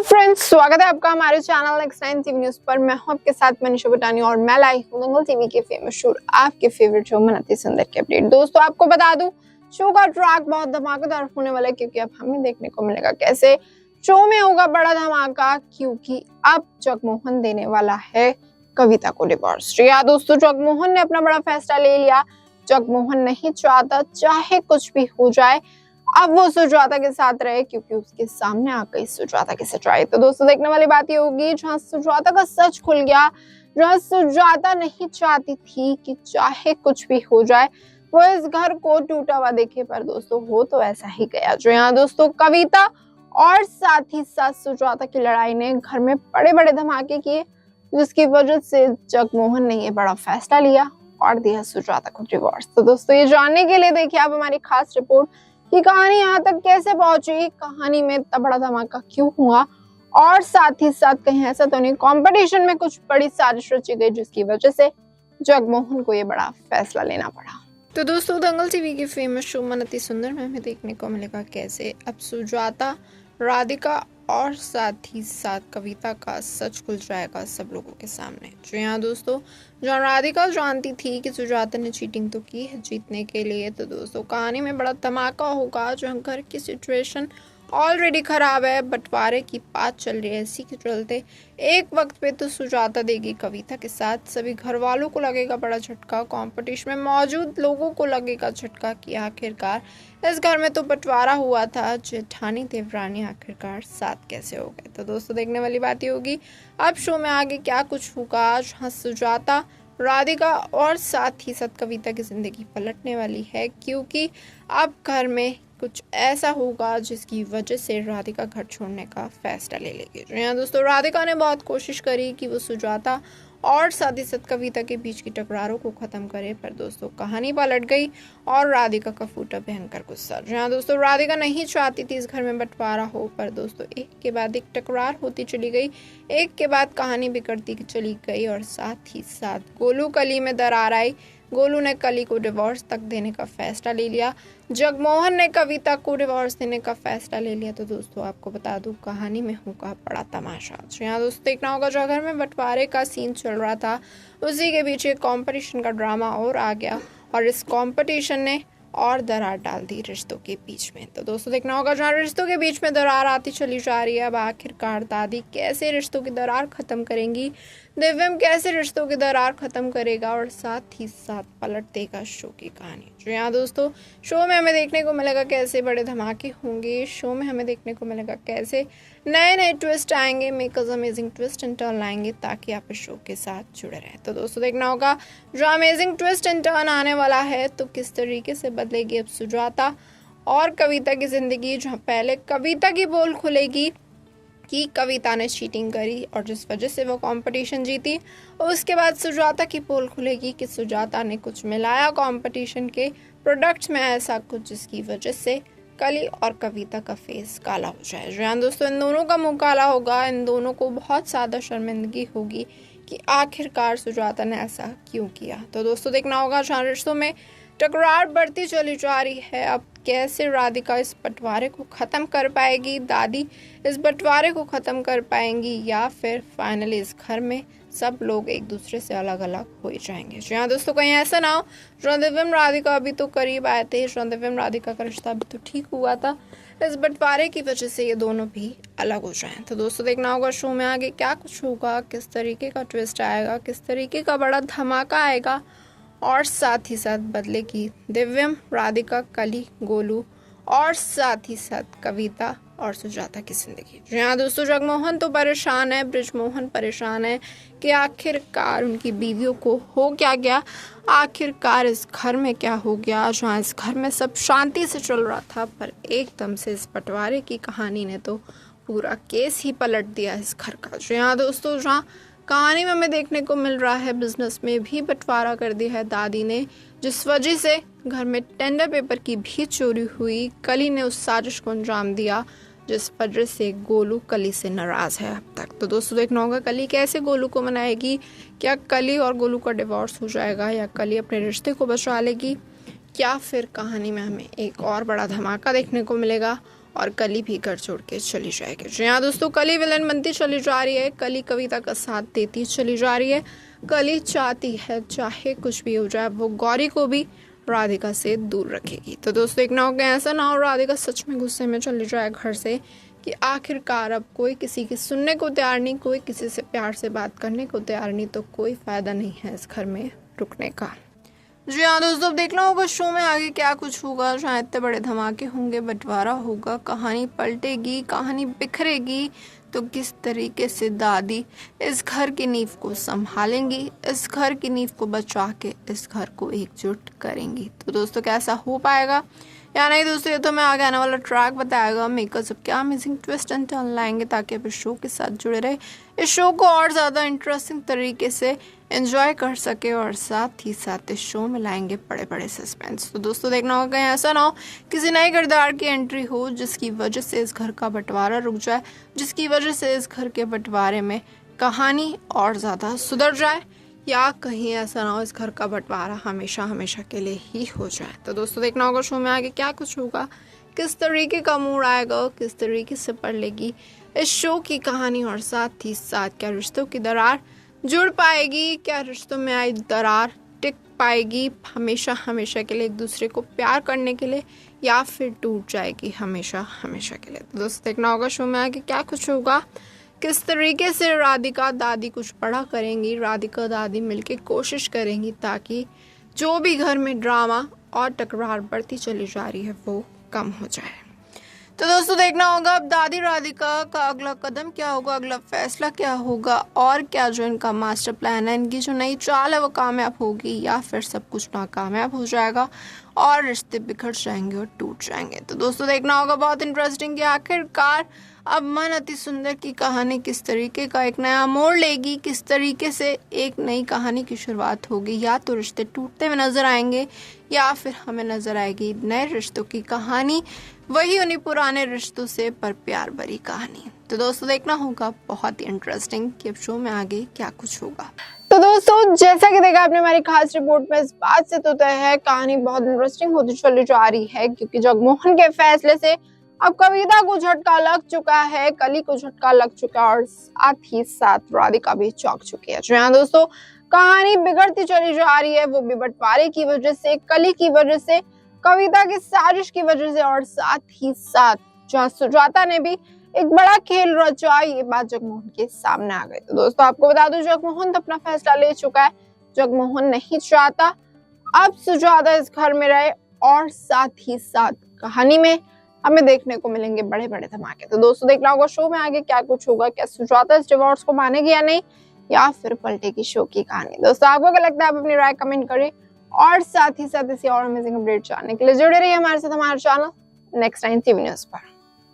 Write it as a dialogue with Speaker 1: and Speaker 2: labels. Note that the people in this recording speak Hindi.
Speaker 1: फ्रेंड्स, स्वागत है आपका हमारे channel next time TV news पर। मैं हूं आपके साथ मनीषा बटानी और मैं लाई हूं दंगल टीवी के फेमस शो आपके फेवरेट शो मन अति सुंदर के अपडेट। दोस्तों, आपको बता दूं शो का ट्रैक बहुत धमाकेदार होने वाला है, क्योंकि अब हमें देखने को मिलेगा कैसे शो में होगा बड़ा धमाका, क्योंकि अब जगमोहन देने वाला है कविता को डिवोर्स। जी हाँ दोस्तों, जगमोहन ने अपना बड़ा फैसला ले लिया। जगमोहन नहीं चाहता चाहे कुछ भी हो जाए, अब वो सुजाता के साथ रहे, क्योंकि उसके सामने आ गई सुजाता की सच्चाई। तो दोस्तों, देखने वाली बात ये होगी जहां सुजाता का सच खुल गया, जहां सुजाता नहीं चाहती थी कि चाहे कुछ भी हो जाए वो इस घर को टूटा हुआ देखे, पर दोस्तों हो तो ऐसा ही गया। जो यहाँ दोस्तों कविता और साथ ही साथ सुजाता की लड़ाई ने घर में बड़े बड़े धमाके किए, जिसकी वजह से जगमोहन ने ये बड़ा फैसला लिया और दिया सुजाता को डिवोर्स। तो दोस्तों, ये जानने के लिए देखिए आप हमारी खास रिपोर्ट कि कहानी यहाँ तक कैसे पहुंची, कहानी में इतना बड़ा धमाका क्यों हुआ, और साथ ही साथ कहीं ऐसा तो नहीं कंपटीशन में कुछ बड़ी साजिश रची गई जिसकी वजह से जगमोहन को ये बड़ा फैसला लेना पड़ा। तो दोस्तों, दंगल टीवी के फेमस शो मन अति सुंदर में हमें देखने को मिलेगा कैसे अब सुजाता, राधिका और साथ ही साथ कविता का सच खुल जाएगा सब लोगों के सामने। जो यहाँ दोस्तों, जहाँ राधिका जानती थी कि सुजाता ने चीटिंग तो की है जीतने के लिए, तो दोस्तों कहानी में बड़ा धमाका होगा। जहाँ घर की सिचुएशन ऑलरेडी खराब है, बंटवारे की बात चल रही है, इसी के चलते एक वक्त पे तो सुजाता देगी कविता के साथ, सभी घर वालों को लगेगा बड़ा झटका, कंपटीशन में मौजूद लोगों को लगेगा झटका कि आखिरकार इस घर में तो बंटवारा हुआ था, जेठानी देवरानी आखिरकार साथ कैसे हो गए। तो दोस्तों, देखने वाली बात ये होगी अब शो में आगे क्या कुछ होगा, जहाँ सुजाता, राधिका और साथ ही साथ कविता की जिंदगी पलटने वाली है, क्योंकि अब घर में कुछ ऐसा होगा जिसकी वजह से राधिका घर छोड़ने का फैसला ले लेगी। जो यहाँ दोस्तों, राधिका ने बहुत कोशिश करी कि वो सुजाता और साथ ही साथ कविता के बीच की टकरारों को खत्म करे, पर दोस्तों कहानी पलट गई और राधिका का फूटा भयंकर गुस्सा। जहाँ दोस्तों राधिका नहीं चाहती थी इस घर में बंटवारा हो, पर दोस्तों एक के बाद एक टकरार होती चली गई, एक के बाद कहानी बिगड़ती चली गई, और साथ ही साथ गोलू कली में दरार आई। गोलू ने कली को डिवोर्स तक देने का फैसला ले लिया, जगमोहन ने कविता को डिवोर्स देने का फैसला ले लिया। तो दोस्तों, आपको बता दूं कहानी में होगा बड़ा तमाशा। तो यहाँ दोस्तों देखना होगा, जो घर में बंटवारे का सीन चल रहा था उसी के पीछे कंपटीशन का ड्रामा और आ गया, और इस कंपटीशन ने और दरार डाल दी रिश्तों के बीच में। तो दोस्तों देखना होगा, जहाँ रिश्तों के बीच में दरार आती चली जा रही है, अब आखिरकार दादी कैसे रिश्तों की दरार खत्म करेंगी, दिव्यम कैसे रिश्तों की दरार खत्म करेगा, और साथ ही साथ पलट देगा शो की कहानी। जो यहाँ दोस्तों शो में हमें देखने को मिलेगा कैसे बड़े धमाके होंगे, शो में हमें देखने को मिलेगा कैसे नए नए ट्विस्ट आएंगे, makers amazing twist and turn लाएंगे, ताकि आप इस शो के साथ जुड़े रहें। तो दोस्तों देखना होगा, जो अमेजिंग ट्विस्ट एंड टर्न आने वाला है, तो किस तरीके से बदलेगी अब सुजाता और कविता की जिंदगी। जहाँ पहले कविता की पोल खुलेगी कि कविता ने चीटिंग करी और जिस वजह से वो कंपटीशन जीती, और उसके बाद सुजाता की पोल खुलेगी कि सुजाता ने कुछ मिलाया कंपटीशन के प्रोडक्ट्स में, ऐसा कुछ जिसकी वजह से कली और कविता का फेस काला हो जाए। जो दोस्तों इन दोनों का मुंह काला होगा, इन दोनों को बहुत ज़्यादा शर्मिंदगी होगी कि आखिरकार सुजाता ने ऐसा क्यों किया। तो दोस्तों देखना होगा, जहाँ रिश्तों में टकरार बढ़ती चली जा रही है, अब कैसे राधिका इस बंटवारे को ख़त्म कर पाएगी, दादी इस बंटवारे को ख़त्म कर पाएंगी, या फिर फाइनली इस घर में सब लोग एक दूसरे से अलग अलग हो ही जाएंगे। जो यहाँ दोस्तों कहीं ऐसा ना हो, दिव्यम राधिका अभी तो करीब आए थे, दिव्यम राधिका का रिश्ता अभी तो ठीक हुआ था, इस बंटवारे की वजह से ये दोनों भी अलग हो जाएं। तो दोस्तों देखना होगा शो में आगे क्या कुछ होगा, किस तरीके का ट्विस्ट आएगा, किस तरीके का बड़ा धमाका आएगा, और साथ ही साथ बदलेगी दिव्यम, राधिका, कली, गोलू और साथ ही साथ कविता और सुजाता की जिंदगी। यहाँ दोस्तों जगमोहन तो परेशान है, बृजमोहन परेशान है कि आखिरकार उनकी बीवियों को हो क्या गया, आखिरकार इस घर में क्या हो गया। जहाँ इस घर में सब शांति से चल रहा था, पर एकदम से इस बंटवारे की कहानी ने तो पूरा केस ही पलट दिया इस घर का। जो यहाँ दोस्तों, जहाँ कहानी में हमें देखने को मिल रहा है बिजनेस में भी बंटवारा कर दिया है दादी ने, जिस वजह से घर में टेंडर पेपर की भी चोरी हुई, कली ने उस साजिश को अंजाम दिया, जिस वजह से गोलू कली से नाराज है अब तक। तो दोस्तों देखना होगा कली कैसे गोलू को मनाएगी, क्या कली और गोलू का डिवोर्स हो जाएगा, या कली अपने रिश्ते को बचा लेगी, या फिर कहानी में हमें एक और बड़ा धमाका देखने को मिलेगा, और कली भी घर छोड़ के चली जाएगी। जी हाँ दोस्तों, कली विलन बनती चली जा रही है, कली कविता का साथ देती चली जा रही है। कली चाहती है चाहे कुछ भी हो जाए वो गौरी को भी राधिका से दूर रखेगी। तो दोस्तों एक ना हो गया ऐसा ना हो राधिका सच में गुस्से में चली जाए घर से कि आखिरकार अब कोई किसी की सुनने को तैयार नहीं, कोई किसी से प्यार से बात करने को तैयार नहीं, तो कोई फ़ायदा नहीं है इस घर में रुकने का। जी हाँ दोस्तों, अब देखना होगा शो में आगे क्या कुछ होगा। शायद इतने बड़े धमाके होंगे, बंटवारा होगा, कहानी पलटेगी, कहानी बिखरेगी, तो किस तरीके से दादी इस घर की नींव को संभालेंगी, इस घर की नींव को बचा के इस घर को एकजुट करेंगी। तो दोस्तों कैसा हो पाएगा या नहीं दोस्तों, ये तो मैं आगे आने वाला ट्रैक बताएगा। मेकर्स अब क्या अमेजिंग ट्विस्ट एंड टर्न लाएंगे ताकि आप इस शो के साथ जुड़े रहे, इस शो को और ज़्यादा इंटरेस्टिंग तरीके से एंजॉय कर सके, और साथ ही साथ इस शो में लाएंगे बड़े बड़े सस्पेंस। तो दोस्तों देखना होगा कहीं ऐसा ना हो किसी नए किरदार की एंट्री हो जिसकी वजह से इस घर का बंटवारा रुक जाए, जिसकी वजह से इस घर के बंटवारे में कहानी और ज़्यादा सुधर जाए, या कहीं ऐसा ना हो इस घर का बंटवारा हमेशा हमेशा के लिए ही हो जाए। तो दोस्तों देखना होगा शो में आगे क्या कुछ होगा, किस तरीके का मूड आएगा, किस तरीके से पढ़ लेगी इस शो की कहानी, और साथ ही साथ क्या रिश्तों की दरार जुड़ पाएगी, क्या रिश्तों में आई दरार टिक पाएगी हमेशा हमेशा के लिए एक दूसरे को प्यार करने के लिए, या फिर टूट जाएगी हमेशा हमेशा के लिए। तो दोस्तों देखना होगा शो में आगे क्या कुछ होगा, किस तरीके से राधिका दादी कुछ बड़ा करेंगी, राधिका दादी मिलके कोशिश करेंगी ताकि जो भी घर में ड्रामा और टकरार बढ़ती चली जा रही है वो कम हो जाए। तो दोस्तों देखना होगा अब दादी राधिका का अगला कदम क्या होगा, अगला फैसला क्या होगा, और क्या जो इनका मास्टर प्लान है, इनकी जो नई चाल है वो कामयाब होगी, या फिर सब कुछ नाकामयाब हो जाएगा और रिश्ते बिखर जाएंगे और टूट जाएंगे। तो दोस्तों देखना होगा बहुत इंटरेस्टिंग कि आखिरकार अब मन अति सुंदर की कहानी किस तरीके का एक नया मोड़ लेगी, किस तरीके से एक नई कहानी की शुरुआत होगी, या तो रिश्ते टूटते हुए नजर आएंगे या फिर हमें नजर आएगी नए रिश्तों की कहानी, वही उन्हीं पुराने रिश्तों से पर प्यार भरी कहानी। तो दोस्तों देखना होगा बहुत ही इंटरेस्टिंग कि अब शो में आगे क्या कुछ होगा। तो दोस्तों जैसा कि देखा आपने हमारी खास रिपोर्ट में, इस बात से तो तय है कहानी बहुत इंटरेस्टिंग होती चली जा रही है, क्योंकि जगमोहन के फैसले से अब कविता को झटका लग चुका है, कली को झटका लग चुका है, और साथ ही साथ राधिका भी चौंक चुकी है। जी हाँ दोस्तों, कहानी बिगड़ती चली जा रही है, वो भी बंटवारे की वजह से, कली की वजह से, कविता की साजिश की वजह से, और साथ ही साथ जहाँ सुजाता ने भी एक बड़ा खेल रचा, ये बात जगमोहन के सामने आ गई। तो दोस्तों आपको बता दूं जगमोहन तो अपना फैसला ले चुका है, जगमोहन नहीं चाहता अब सुजाता इस घर में रहे, और साथ ही साथ कहानी में हमें देखने को मिलेंगे बड़े बड़े धमाके। तो दोस्तों देखना होगा शो में आगे क्या कुछ होगा, क्या सुजाता इस डिवोर्स को मानेगी या नहीं, या फिर पलटेगी शो की कहानी। दोस्तों आपको क्या लगता है, आप अपनी राय कमेंट करें, और साथ ही साथ इसी और अमेजिंग अपडेट जानने के लिए जुड़े रहिए हमारे साथ, हमारे channel next time TV news पर।